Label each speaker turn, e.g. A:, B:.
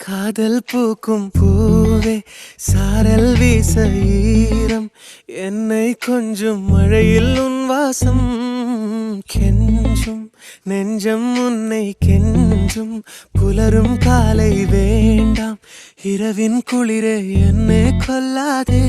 A: காதல் பூக்கும் பூவே சாரல் வீச ஈரம் என்னை கொஞ்சம் மழையில் உன் வாசம் கெஞ்சும் நெஞ்சம் உன்னை கெஞ்சும் புலரும் காலை வேண்டாம் இரவின் குளிரே என்னை கொல்லாதே